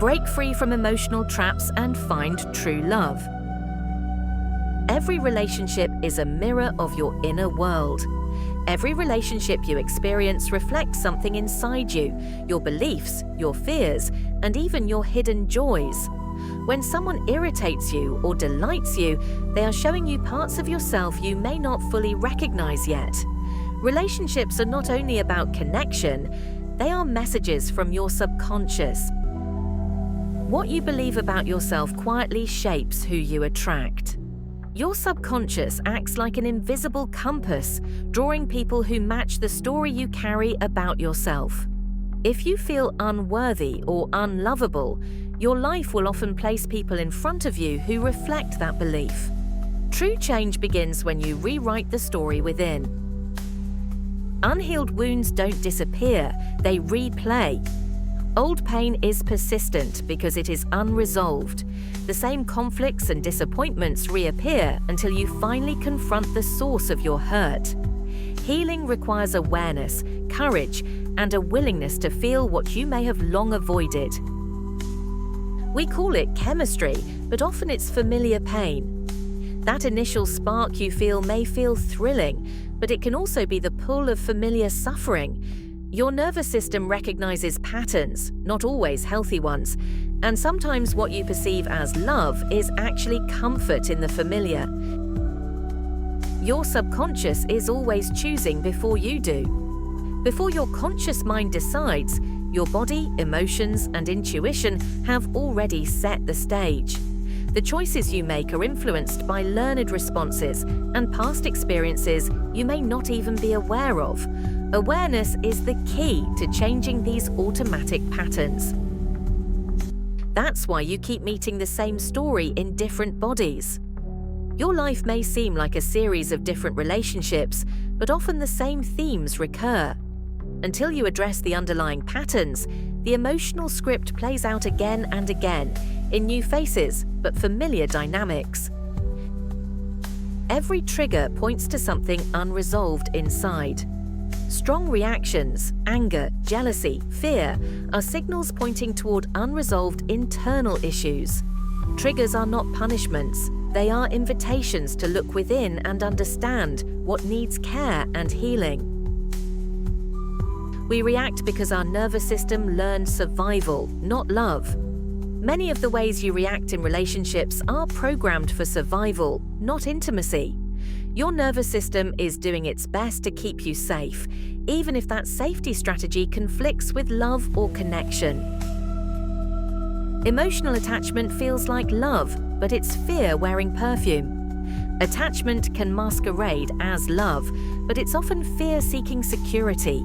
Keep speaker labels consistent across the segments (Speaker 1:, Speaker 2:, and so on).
Speaker 1: Break free from emotional traps and find true love. Every relationship is a mirror of your inner world. Every relationship you experience reflects something inside you, your beliefs, your fears, and even your hidden joys. When someone irritates you or delights you, they are showing you parts of yourself you may not fully recognize yet. Relationships are not only about connection, they are messages from your subconscious. What you believe about yourself quietly shapes who you attract. Your subconscious acts like an invisible compass, drawing people who match the story you carry about yourself. If you feel unworthy or unlovable, your life will often place people in front of you who reflect that belief. True change begins when you rewrite the story within. Unhealed wounds don't disappear, they replay. Old pain is persistent because it is unresolved. The same conflicts and disappointments reappear until you finally confront the source of your hurt. Healing requires awareness, courage, and a willingness to feel what you may have long avoided. We call it chemistry, but often it's familiar pain. That initial spark you feel may feel thrilling, but it can also be the pull of familiar suffering. Your nervous system recognizes patterns, not always healthy ones, and sometimes what you perceive as love is actually comfort in the familiar. Your subconscious is always choosing before you do. Before your conscious mind decides, your body, emotions, and intuition have already set the stage. The choices you make are influenced by learned responses and past experiences you may not even be aware of. Awareness is the key to changing these automatic patterns. That's why you keep meeting the same story in different bodies. Your life may seem like a series of different relationships, but often the same themes recur. Until you address the underlying patterns, the emotional script plays out again and again, in new faces but familiar dynamics. Every trigger points to something unresolved inside. Strong reactions, anger, jealousy, fear are signals pointing toward unresolved internal issues. Triggers are not punishments, they are invitations to look within and understand what needs care and healing. We react because our nervous system learned survival, not love. Many of the ways you react in relationships are programmed for survival, not intimacy. Your nervous system is doing its best to keep you safe, even if that safety strategy conflicts with love or connection. Emotional attachment feels like love, but it's fear wearing perfume. Attachment can masquerade as love, but it's often fear seeking security.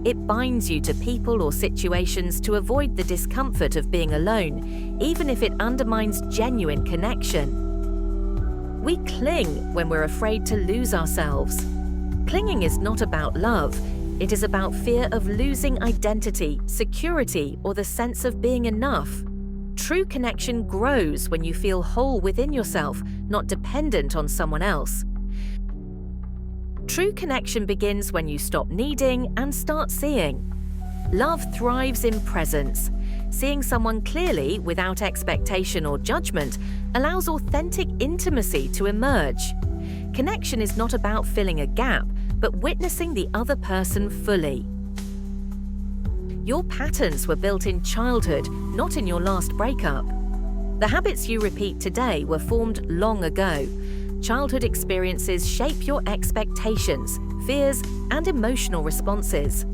Speaker 1: It binds you to people or situations to avoid the discomfort of being alone, even if it undermines genuine connection. We cling when we're afraid to lose ourselves. Clinging is not about love. It is about fear of losing identity, security, or the sense of being enough. True connection grows when you feel whole within yourself, not dependent on someone else. True connection begins when you stop needing and start seeing. Love thrives in presence. Seeing someone clearly without expectation or judgment allows authentic intimacy to emerge. Connection is not about filling a gap, but witnessing the other person fully. Your patterns were built in childhood, not in your last breakup. The habits you repeat today were formed long ago. Childhood experiences shape your expectations, fears, and emotional responses.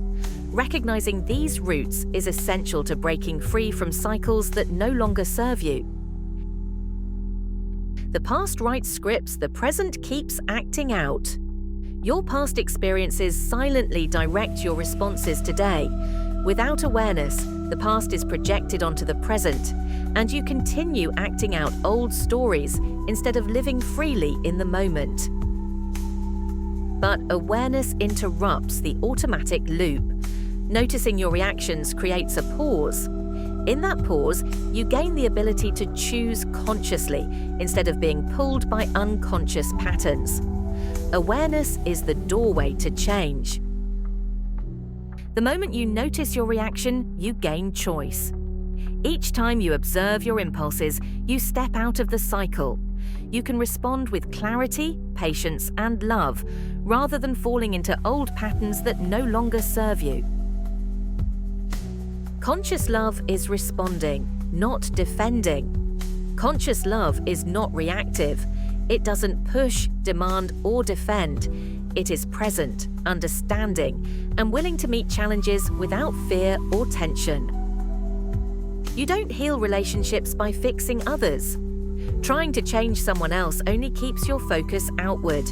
Speaker 1: Recognizing these roots is essential to breaking free from cycles that no longer serve you. The past writes scripts the present keeps acting out. Your past experiences silently direct your responses today. Without awareness, the past is projected onto the present, and you continue acting out old stories instead of living freely in the moment. But awareness interrupts the automatic loop. Noticing your reactions creates a pause. In that pause, you gain the ability to choose consciously instead of being pulled by unconscious patterns. Awareness is the doorway to change. The moment you notice your reaction, you gain choice. Each time you observe your impulses, you step out of the cycle. You can respond with clarity, patience, and love, rather than falling into old patterns that no longer serve you. Conscious love is responding, not defending. Conscious love is not reactive. It doesn't push, demand, or defend. It is present, understanding, and willing to meet challenges without fear or tension. You don't heal relationships by fixing others. Trying to change someone else only keeps your focus outward.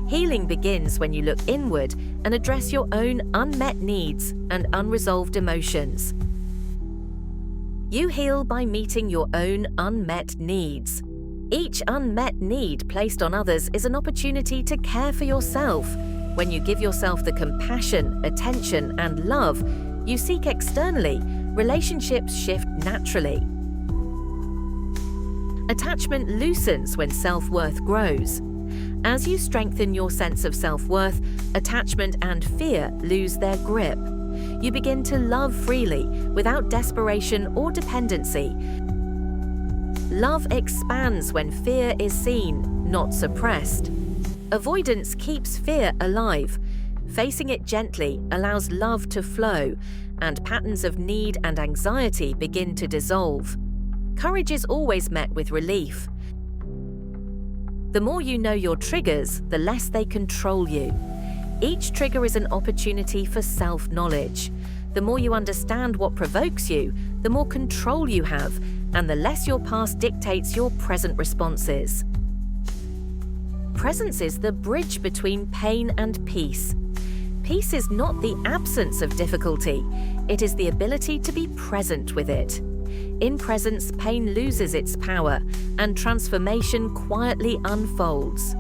Speaker 1: Healing begins when you look inward and address your own unmet needs and unresolved emotions. You heal by meeting your own unmet needs. Each unmet need placed on others is an opportunity to care for yourself. When you give yourself the compassion, attention, and love you seek externally, relationships shift naturally. Attachment loosens when self-worth grows. As you strengthen your sense of self-worth, attachment and fear lose their grip. You begin to love freely, without desperation or dependency. Love expands when fear is seen, not suppressed. Avoidance keeps fear alive. Facing it gently allows love to flow, and patterns of need and anxiety begin to dissolve. Courage is always met with relief. The more you know your triggers, the less they control you. Each trigger is an opportunity for self-knowledge. The more you understand what provokes you, the more control you have, and the less your past dictates your present responses. Presence is the bridge between pain and peace. Peace is not the absence of difficulty, it is the ability to be present with it. In presence, pain loses its power, and transformation quietly unfolds.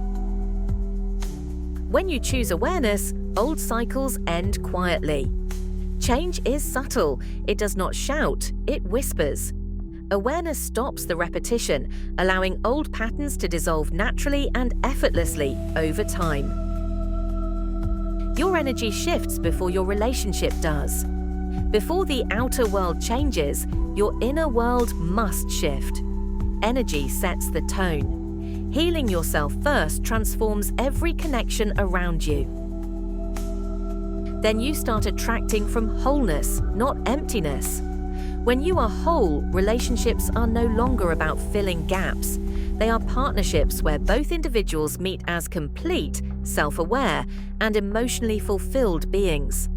Speaker 1: When you choose awareness, old cycles end quietly. Change is subtle, it does not shout, it whispers. Awareness stops the repetition, allowing old patterns to dissolve naturally and effortlessly over time. Your energy shifts before your relationship does. Before the outer world changes, your inner world must shift. Energy sets the tone. Healing yourself first transforms every connection around you. Then you start attracting from wholeness, not emptiness. When you are whole, relationships are no longer about filling gaps. They are partnerships where both individuals meet as complete, self-aware, and emotionally fulfilled beings.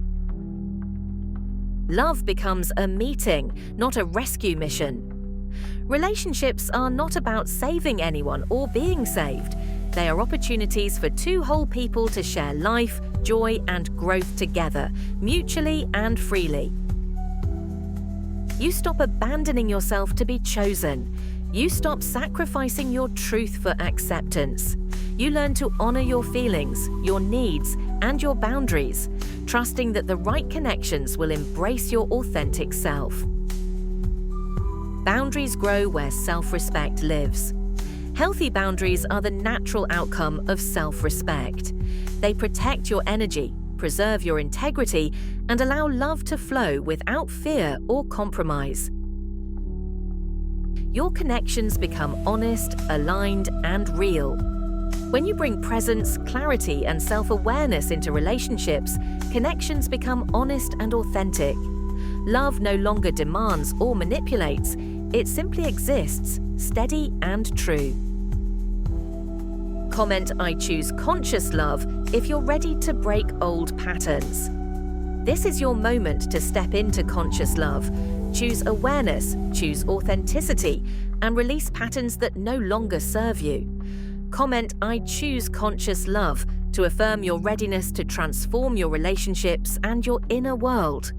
Speaker 1: Love becomes a meeting, not a rescue mission. Relationships are not about saving anyone or being saved. They are opportunities for two whole people to share life, joy, and growth together, mutually and freely. You stop abandoning yourself to be chosen. You stop sacrificing your truth for acceptance. You learn to honor your feelings, your needs, and your boundaries, trusting that the right connections will embrace your authentic self. Boundaries grow where self-respect lives. Healthy boundaries are the natural outcome of self-respect. They protect your energy, preserve your integrity, and allow love to flow without fear or compromise. Your connections become honest, aligned, and real. When you bring presence, clarity, and self-awareness into relationships, connections become honest and authentic. Love no longer demands or manipulates, it simply exists, steady and true. Comment "I choose conscious love" if you're ready to break old patterns. This is your moment to step into conscious love. Choose awareness, choose authenticity, and release patterns that no longer serve you. Comment "I choose conscious love" to affirm your readiness to transform your relationships and your inner world.